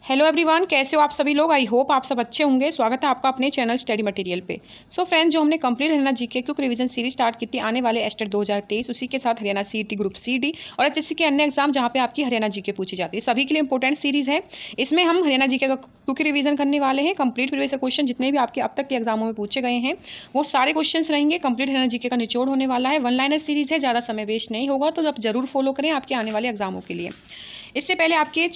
Hello everyone, कैसे हो आप सभी लोग। आई होप आप सब अच्छे होंगे। स्वागत है आपका अपने चैनल स्टडी मटेरियल पे। सो फ्रेंड्स, जो हमने complete Haryana GK quick revision series start की थी आने वाले एस्टेट 2023, उसी के साथ हरियाणा सीईटी ग्रुप सीडी और एचएससी के अन्य एग्जाम जहां पे आपकी हरियाणा जीके पूछी जाती है, सभी के लिए इंपॉर्टेंट सीरीज है। इसमें हम हरियाणा जीके का क्विक रिवीजन करने वाले हैं। कंप्लीट प्रीवियस क्वेश्चन जितने भी आपके अब तक के एग्जामों में पूछे गए हैं वो सारे क्वेश्चन रहेंगे। कंप्लीट हरियाणा जीके का निचोड़ होने वाला है। वन लाइनर सीरीज है, ज़्यादा समय वेस्ट नहीं होगा, तो आप जरूर फॉलो करें आपके आने वाले एग्जामों के लिए। इससे पहले आपके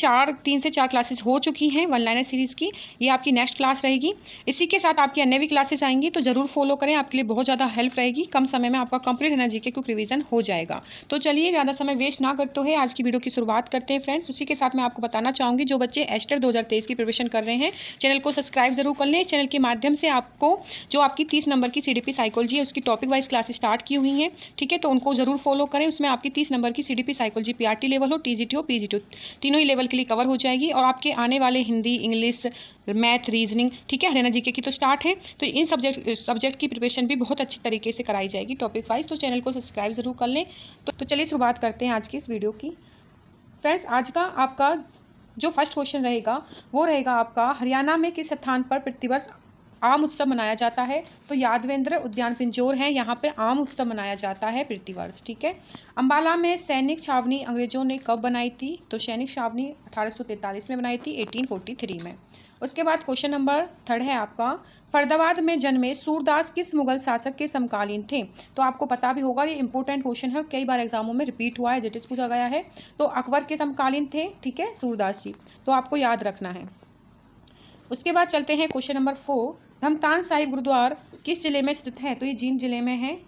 3 से 4 क्लासेस हो चुकी हैं वन लाइनर सीरीज़ की। ये आपकी नेक्स्ट क्लास रहेगी। इसी के साथ आपकी अन्य भी क्लासेस आएंगी, तो जरूर फॉलो करें, आपके लिए बहुत ज़्यादा हेल्प रहेगी। कम समय में आपका कंप्लीट एनर्जी के क्विक रिवीजन हो जाएगा। तो चलिए ज़्यादा समय वेस्ट ना करते हुए आज की वीडियो की शुरुआत करते हैं फ्रेंड्स। उसी के साथ मैं आपको बताना चाहूँगी, जो बच्चे एस्टेट 2023 की प्रिपरेशन कर रहे हैं, चैनल को सब्सक्राइब जरूर कर लें। चैनल के माध्यम से आपको जो आपकी 30 नंबर की सीडीपी साइकोलॉजी है उसकी टॉपिक वाइज क्लासेस स्टार्ट की हुई हैं, ठीक है, तो उनको जरूर फॉलो करें। उसमें आपकी 30 नंबर की सीडीपी साइकोलॉजी पीआरटी लेवल हो, टीजीटी हो, पीजीटी हो, तीनों ही लेवल के लिए कवर हो जाएगी। और आपके आने वाले हिंदी, इंग्लिश, मैथ, रीजनिंग, ठीक है, हरियाणा जीके की तो स्टार्ट है, तो इन सब्जेक्ट की प्रिपरेशन भी बहुत अच्छी तरीके से कराई जाएगी टॉपिक वाइज। तो चैनल को सब्सक्राइब जरूर कर लें। तो चलिए शुरुआत करते हैं आज की इस वीडियो की। फ्रेंड्स, आज का आपका जो फर्स्ट क्वेश्चन रहेगा वो रहेगा आपका, हरियाणा में किस स्थान पर प्रतिवर्ष आम उत्सव मनाया जाता है। तो यादवेंद्र उद्यान पिंजौर है, यहाँ पर आम उत्सव मनाया जाता है प्रतिवर्ष, ठीक है। अंबाला में सैनिक छावनी अंग्रेजों ने कब बनाई थी। तो सैनिक छावनी 1843 में बनाई थी, 1843 में। उसके बाद क्वेश्चन नंबर 3 है आपका, फरीदाबाद में जन्मे सूरदास किस मुगल शासक के समकालीन थे। तो आपको पता भी होगा, ये इंपॉर्टेंट क्वेश्चन है, कई बार एग्जामों में रिपीट हुआ है, जिटिस पूछा गया है। तो अकबर के समकालीन थे, ठीक है, सूरदास जी, तो आपको याद रखना है। उसके बाद चलते हैं क्वेश्चन नंबर 4, धमतान साहिब गुरुद्वार किस जिले में स्थित है। तो ये जींद जिले में है,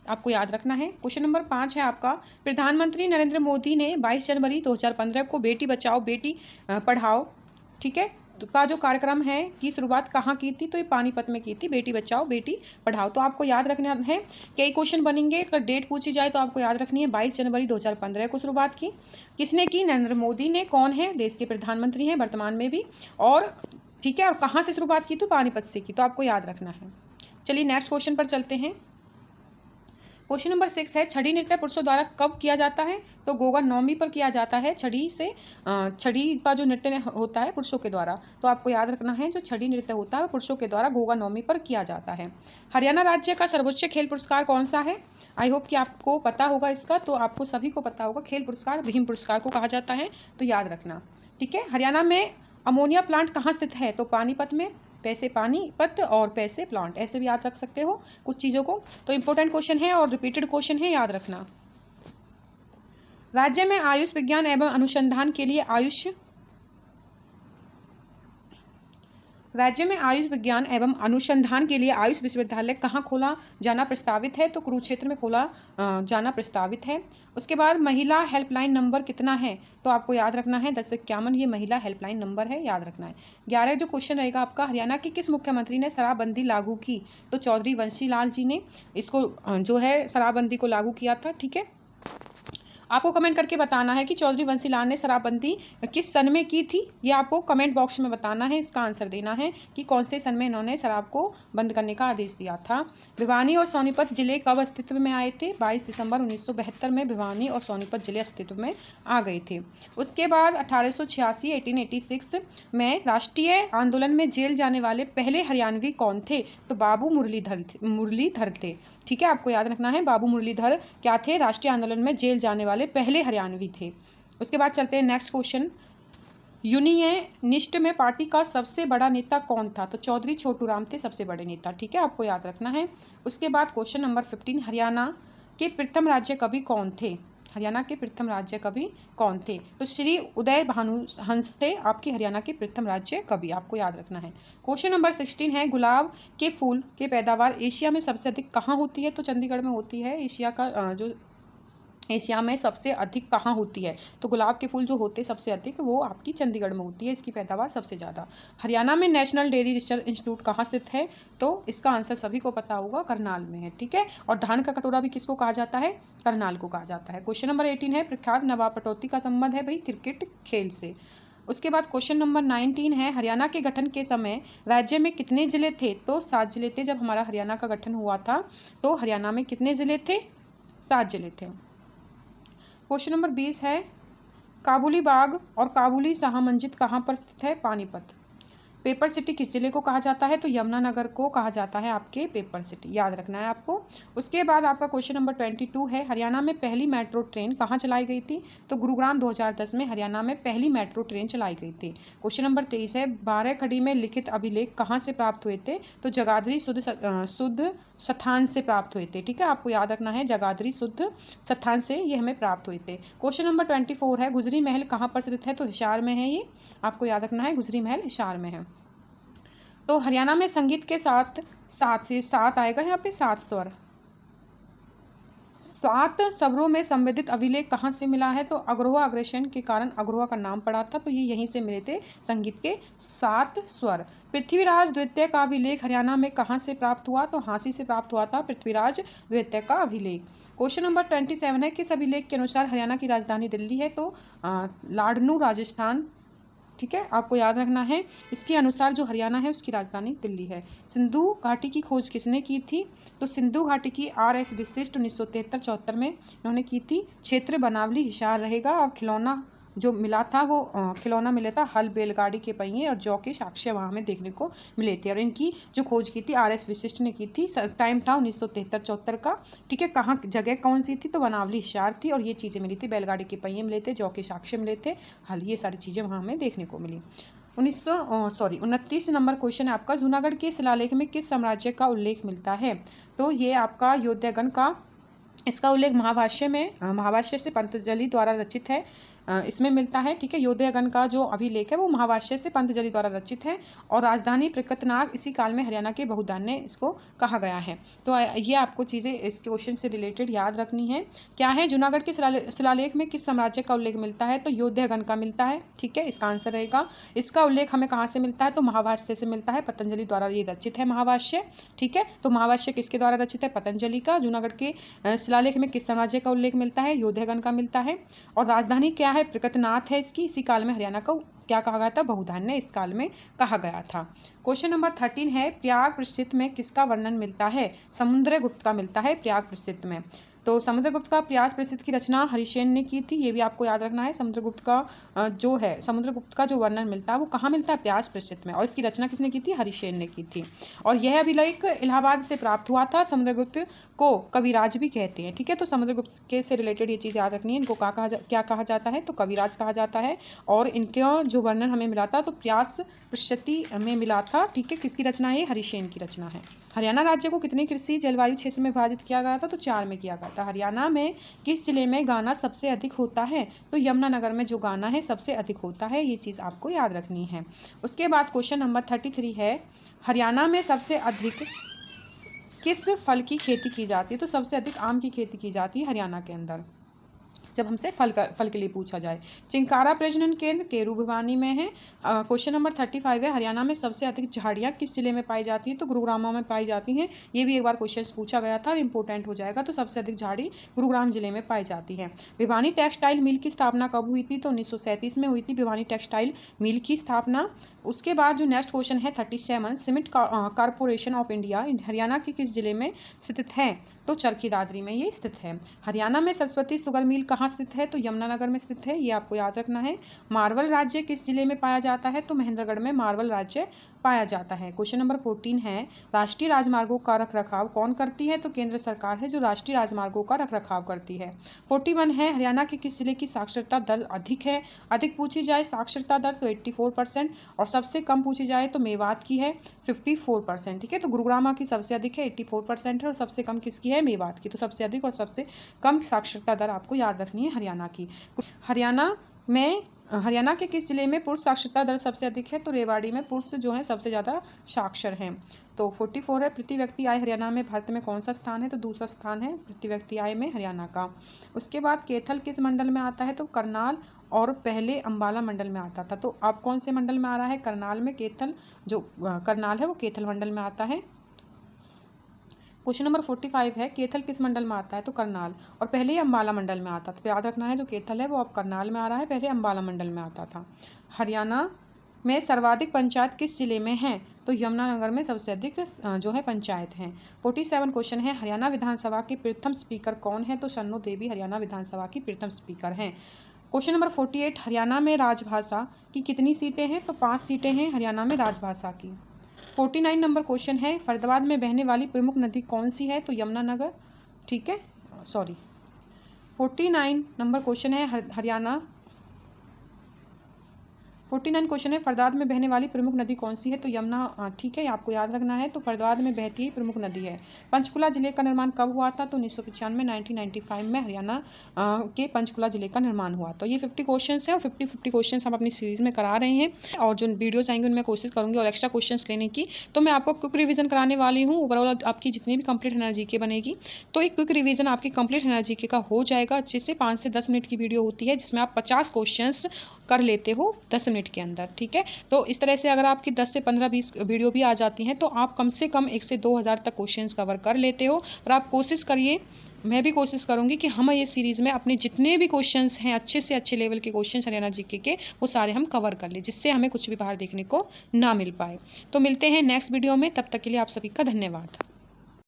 आपको याद रखना है। क्वेश्चन नंबर 5 है आपका, प्रधानमंत्री नरेंद्र मोदी ने 22 जनवरी 2015 को बेटी बचाओ बेटी पढ़ाओ, ठीक है, का जो कार्यक्रम है की शुरुआत कहाँ की थी। तो ये पानीपत में की थी, बेटी बचाओ बेटी पढ़ाओ। तो आपको याद रखना है, कई क्वेश्चन बनेंगे, अगर डेट पूछी जाए तो आपको याद रखनी है 22 जनवरी 2015 को शुरुआत की। किसने की, नरेंद्र मोदी ने। कौन है, देश के प्रधानमंत्री हैं वर्तमान में भी, और ठीक है, और कहाँ से शुरुआत की, तो पानीपत से की, तो आपको याद रखना है। चलिए नेक्स्ट क्वेश्चन पर चलते हैं। क्वेश्चन नंबर 6 है, छड़ी नृत्य पुरुषों द्वारा कब किया जाता है। तो गोगा नवमी पर किया जाता है। छड़ी का जो नृत्य होता है पुरुषों के द्वारा, तो आपको याद रखना है, जो छड़ी नृत्य होता है पुरुषों के द्वारा गोगा नवमी पर किया जाता है। हरियाणा राज्य का सर्वोच्च खेल पुरस्कार कौन सा है। आई होप कि आपको पता होगा इसका, तो आपको सभी को पता होगा, खेल पुरस्कार भीम पुरस्कार को कहा जाता है, तो याद रखना, ठीक है। हरियाणा में अमोनिया प्लांट कहाँ स्थित है। तो पानीपत में, पैसे पानीपत और पैसे प्लांट, ऐसे भी याद रख सकते हो कुछ चीज़ों को। तो इंपॉर्टेंट क्वेश्चन है और रिपीटेड क्वेश्चन है, याद रखना। राज्य में आयुष विज्ञान एवं अनुसंधान के लिए राज्य में आयुष विज्ञान एवं अनुसंधान के लिए आयुष विश्वविद्यालय कहाँ खोला जाना प्रस्तावित है। तो कुरुक्षेत्र में खोला जाना प्रस्तावित है। उसके बाद महिला हेल्पलाइन नंबर कितना है। तो आपको याद रखना है 1051, ये महिला हेल्पलाइन नंबर है, याद रखना है। 11 जो क्वेश्चन रहेगा आपका, हरियाणा के किस मुख्यमंत्री ने शराबबंदी लागू की। तो चौधरी बंशी लाल जी ने इसको जो है शराबबंदी को लागू किया था, ठीक है। आपको कमेंट करके बताना है कि चौधरी बंसी लाल ने शराबबंदी किस सन में की थी। ये आपको कमेंट बॉक्स में बताना है, इसका आंसर देना है कि कौन से सन में इन्होंने शराब को बंद करने का आदेश दिया था। भिवानी और सोनीपत जिले कब अस्तित्व में आए थे। 22 दिसंबर 1972 में भिवानी और सोनीपत जिले अस्तित्व में आ गए थे। उसके बाद 1886 में राष्ट्रीय आंदोलन में जेल जाने वाले पहले हरियाणवी कौन थे। तो बाबू मुरलीधर थे, ठीक है, आपको याद रखना है, बाबू मुरलीधर क्या थे, राष्ट्रीय आंदोलन में जेल जाने वाले पहले हरियाणवी थे। उसके बाद चलते हैं नेक्स्ट क्वेश्चन, यूनियनिस्ट में पार्टी का सबसे बड़ा नेता कौन था। तो चौधरी छोटू राम थे सबसे बड़े नेता, ठीक है, आपको याद रखना है। उसके बाद क्वेश्चन नंबर 15, हरियाणा के प्रथम राज्य कवि कौन थे। हरियाणा के प्रथम राज्य कवि कौन थे। तो श्री उदय भानु हंस थे आपके हरियाणा के प्रथम राज्य कवि, आपको याद रखना है। क्वेश्चन नंबर 16 है, गुलाब के फूल की पैदावार एशिया में सबसे अधिक कहाँ होती है। तो चंडीगढ़ में होती है। एशिया में सबसे अधिक कहाँ होती है। तो गुलाब के फूल जो होते हैं सबसे अधिक, वो आपकी चंडीगढ़ में होती है, इसकी पैदावार सबसे ज़्यादा। हरियाणा में नेशनल डेयरी रिसर्च इंस्टीट्यूट कहाँ स्थित है। तो इसका आंसर सभी को पता होगा, करनाल में है, ठीक है। और धान का कटोरा भी किसको कहा जाता है, करनाल को कहा जाता है। क्वेश्चन नंबर 18 है, प्रख्यात नवाब पटौती का संबंध है भाई क्रिकेट खेल से। उसके बाद क्वेश्चन नंबर 19 है, हरियाणा के गठन के समय राज्य में कितने जिले थे। तो 7 जिले थे। जब हमारा हरियाणा का गठन हुआ था तो हरियाणा में कितने जिले थे, 7 जिले थे। क्वेश्चन नंबर 20 है, काबुली बाग और काबुली शाह मस्जिद कहाँ पर स्थित है? पानीपत। पेपर सिटी किस जिले को कहा जाता है? तो यमुनानगर को कहा जाता है आपके पेपर सिटी, याद रखना है आपको। उसके बाद आपका क्वेश्चन नंबर 22 है, हरियाणा में पहली मेट्रो ट्रेन कहाँ चलाई गई थी? तो गुरुग्राम 2010 में हरियाणा में पहली मेट्रो ट्रेन चलाई गई थी। क्वेश्चन नंबर 23 है, 12 खड़ी में लिखित अभिलेख कहाँ से प्राप्त हुए थे? तो जगाधरी शुद्ध स्थान से प्राप्त हुए थे। ठीक है, आपको याद रखना है, जगाधरी शुद्ध स्थान से ये हमें प्राप्त हुए थे। क्वेश्चन नंबर 24 है, गुजरी महल कहाँ पर स्थित है? तो हिसार में है, ये आपको याद रखना है, गुजरी महल हिसार में है। तो हरियाणा में संगीत के साथ सात आएगा यहाँ पे, 7 स्वर, 7 स्वरों में संवेदित अभिलेख कहाँ से मिला है? तो अग्रोहा अग्रेशन के कारण अग्रोहा का नाम पड़ा था, तो ये यहीं से मिले थे संगीत के 7 स्वर। पृथ्वीराज द्वितीय का अभिलेख हरियाणा में कहाँ से प्राप्त हुआ? तो हांसी से प्राप्त हुआ था पृथ्वीराज द्वितीय का अभिलेख। क्वेश्चन नंबर 27 है, किस अभिलेख के अनुसार हरियाणा की राजधानी दिल्ली है? तो लाडनू राजस्थान। ठीक है, आपको याद रखना है, इसके अनुसार जो हरियाणा है उसकी राजधानी दिल्ली है। सिंधु घाटी की खोज किसने की थी? तो सिंधु घाटी की RS विशिष्ट 1973-74 में इन्होंने की थी। क्षेत्र बनावली हिसार रहेगा, और खिलौना जो मिला था वो खिलौना मिला था हल, बैलगाड़ी के पहिए और जौ के साक्ष्य वहाँ में देखने को मिले थे। और इनकी जो खोज की थी RS विशिष्ट ने की थी। टाइम था 1973-74 का। ठीक है, कहाँ जगह कौन सी थी? तो बनावली हिसार थी, और ये चीज़ें मिली थी, बैलगाड़ी के पहिए मिले थे, जौ के साक्ष्य मिले थे, हल, ये सारी चीज़ें वहाँ हमें देखने को मिली। 29 नंबर क्वेश्चन है आपका, जूनागढ़ के शिलालेख में किस साम्राज्य का उल्लेख मिलता है? तो ये आपका योद्धगण का, इसका उल्लेख महाभाष्य से पतंजलि द्वारा रचित है, इसमें मिलता है। ठीक है, योद्धगण का जो अभिलेख है वो महाभाष्य से पतंजलि द्वारा रचित है, और राजधानी प्रकटनाग इसी काल में हरियाणा के बहुधान्य इसको कहा गया है। तो ये आपको चीज़ें इस क्वेश्चन से रिलेटेड याद रखनी है। क्या है, जूनागढ़ के शिलालेख में किस साम्राज्य का उल्लेख मिलता है? तो योद्धगण का मिलता है। ठीक है, इसका आंसर रहेगा। इसका उल्लेख हमें कहाँ से मिलता है? तो महाभाष्य से मिलता है, पतंजलि द्वारा ये रचित है महाभाष्य। ठीक है, तो महाभाष्य किसके द्वारा रचित है? पतंजलि का। जूनागढ़ के शिलालेख में किस साम्राज्य का उल्लेख मिलता है? योद्धगण का मिलता है। और राजधानी क्या है? प्रकटनाथ है इसकी। इसी काल में हरियाणा को क्या कहा गया था? बहुधान्य इस काल में कहा गया था। क्वेश्चन नंबर 13 है, प्रयाग प्रसिद्ध में किसका वर्णन मिलता है? समुद्रगुप्त का मिलता है प्रयाग प्रसिद्ध में। तो समुद्रगुप्त का प्रयाग प्रसिद्ध की रचना हरिसेन ने की थी, ये भी आपको याद रखना है। समुद्रगुप्त का जो वर्णन मिलता है वो कहाँ मिलता है? प्रयाग प्रसिद्ध में, और इसकी रचना किसने की थी? हरिसेन ने की थी। और यह अभिलेख इलाहाबाद से प्राप्त हुआ था। समुद्रगुप्त को कविराज भी कहते हैं। ठीक है, तो समुद्रगुप्त के से रिलेटेड ये चीज़ याद रखनी है। इनको क्या कहा जाता है? तो कविराज कहा जाता है। और इनका जो वर्णन हमें मिला था तो प्रयाग प्रसिद्धि में मिला था। ठीक है, किसकी रचना है? हरिसेन की रचना है। हरियाणा राज्य को कितने कृषि जलवायु क्षेत्र में विभाजित किया गया था? तो 4 में किया गया था। हरियाणा में किस जिले में गाना सबसे अधिक होता है? तो यमुनानगर में जो गाना है सबसे अधिक होता है, ये चीज़ आपको याद रखनी है। उसके बाद क्वेश्चन नंबर 33 है, हरियाणा में सबसे अधिक किस फल की खेती की जाती है? तो सबसे अधिक आम की खेती की जाती है हरियाणा के अंदर, जब हमसे फल के लिए पूछा जाए। चिंकारा प्रजनन केंद्र केरू भिवानी में है। क्वेश्चन नंबर 35 है, हरियाणा में सबसे अधिक झाड़ियाँ किस जिले में पाई जाती है? तो गुरुग्राम में पाई जाती हैं। ये भी एक बार क्वेश्चन पूछा गया था, इंपॉर्टेंट हो जाएगा। तो सबसे अधिक झाड़ी गुरुग्राम जिले में पाई जाती है। भिवानी टेक्सटाइल मिल की स्थापना कब हुई थी? तो 1937 में हुई थी भिवानी टेक्सटाइल मिल की स्थापना। उसके बाद जो नेक्स्ट क्वेश्चन है 37, cement corporation of India Haryana के किस जिले में स्थित है? तो चरखी दादरी में ये स्थित है। हरियाणा में सरस्वती शुगर मिल कहाँ स्थित है? तो यमुनानगर में स्थित है, ये आपको याद रखना है। मार्वल राज्य किस जिले में पाया जाता है? तो महेंद्रगढ़ में मार्वल राज्य पाया जाता है। क्वेश्चन नंबर 14 है, राष्ट्रीय राजमार्गों का रखरखाव कौन करती है? तो केंद्र सरकार है जो राष्ट्रीय राजमार्गों का रखरखाव करती है। 41 है, हरियाणा के किस जिले की साक्षरता दर अधिक है? अधिक पूछी जाए साक्षरता दर तो 84%, और सबसे कम पूछी जाए तो मेवात की है 54%। ठीक है, तो गुरुग्राम की सबसे अधिक है 84% है, और सबसे कम किसकी है? मेवात की। तो सबसे अधिक और सबसे कम साक्षरता दर आपको याद रखनी है हरियाणा की। हरियाणा के किस जिले में पुरुष साक्षरता दर सबसे अधिक है? तो रेवाड़ी में पुरुष जो है सबसे ज़्यादा साक्षर हैं। तो 44 है, प्रति व्यक्ति आय हरियाणा में भारत में कौन सा स्थान है? तो दूसरा स्थान है प्रति व्यक्ति आय में हरियाणा का। उसके बाद कैथल किस मंडल में आता है? तो करनाल, और पहले अंबाला मंडल में आता था। तो अब कौन से मंडल में आ रहा है? करनाल में। कैथल जो करनाल है वो कैथल मंडल में आता है। क्वेश्चन नंबर 45 है, कैथल किस मंडल में आता है? तो करनाल, और पहले ही अंबाला मंडल में आता था। तो याद रखना है, जो कैथल है वो अब करनाल में आ रहा है, पहले अंबाला मंडल में आता था। हरियाणा में सर्वाधिक पंचायत किस जिले में है? तो यमुनानगर में सबसे अधिक जो है पंचायत हैं। 47 क्वेश्चन है, हरियाणा विधानसभा के प्रथम स्पीकर कौन है? तो सन्नो देवी हरियाणा विधानसभा की प्रथम स्पीकर हैं। क्वेश्चन नंबर 48, हरियाणा में राजभाषा की कितनी सीटें हैं? तो 5 सीटें हैं हरियाणा में राजभाषा की। 49 नंबर क्वेश्चन है, फरीदाबाद में बहने वाली प्रमुख नदी कौन सी है? तो यमुनानगर। ठीक है, सॉरी 49 नंबर क्वेश्चन है हरियाणा 49 क्वेश्चन है, फरीदाबाद में बहने वाली प्रमुख नदी कौन सी है? तो यमुना। ठीक है, आपको याद रखना है। तो फरीदाबाद में बहती हुई प्रमुख नदी है। पंचकुला जिले का निर्माण कब हुआ था? तो 1995 1995 में हरियाणा के पंचकुला जिले का निर्माण हुआ। तो ये 50 क्वेश्चन है और 50 क्वेश्चन हम अपनी सीरीज में करा रहे हैं और जो वीडियोज आएंगे उनमें कोशिश करूंगी और एक्स्ट्रा क्वेश्चन लेने की। तो मैं आपको क्विक रिविजन कराने वाली हूँ। ओवरऑल आपकी जितनी भी कंप्लीट एनर्जी के बनेगी तो एक क्विक रिविजन आपकी कंप्लीट एनर्जी के का हो जाएगा अच्छे से। 5 से 10 मिनट की वीडियो होती है जिसमें आप 50 क्वेश्चन कर लेते हो 10 मिनट के अंदर। ठीक है, तो इस तरह से अगर आपकी 10 से 15-20 वीडियो भी आ जाती हैं तो आप कम से कम 1 से 2000 तक क्वेश्चंस कवर कर लेते हो। और आप कोशिश करिए, मैं भी कोशिश करूंगी कि हम ये सीरीज में अपने जितने भी क्वेश्चंस हैं अच्छे से अच्छे लेवल के क्वेश्चंस हरियाणा जीके के वो सारे हम कवर कर ले, जिससे हमें कुछ भी बाहर देखने को ना मिल पाए। तो मिलते हैं नेक्स्ट वीडियो में, तब तक के लिए आप सभी का धन्यवाद।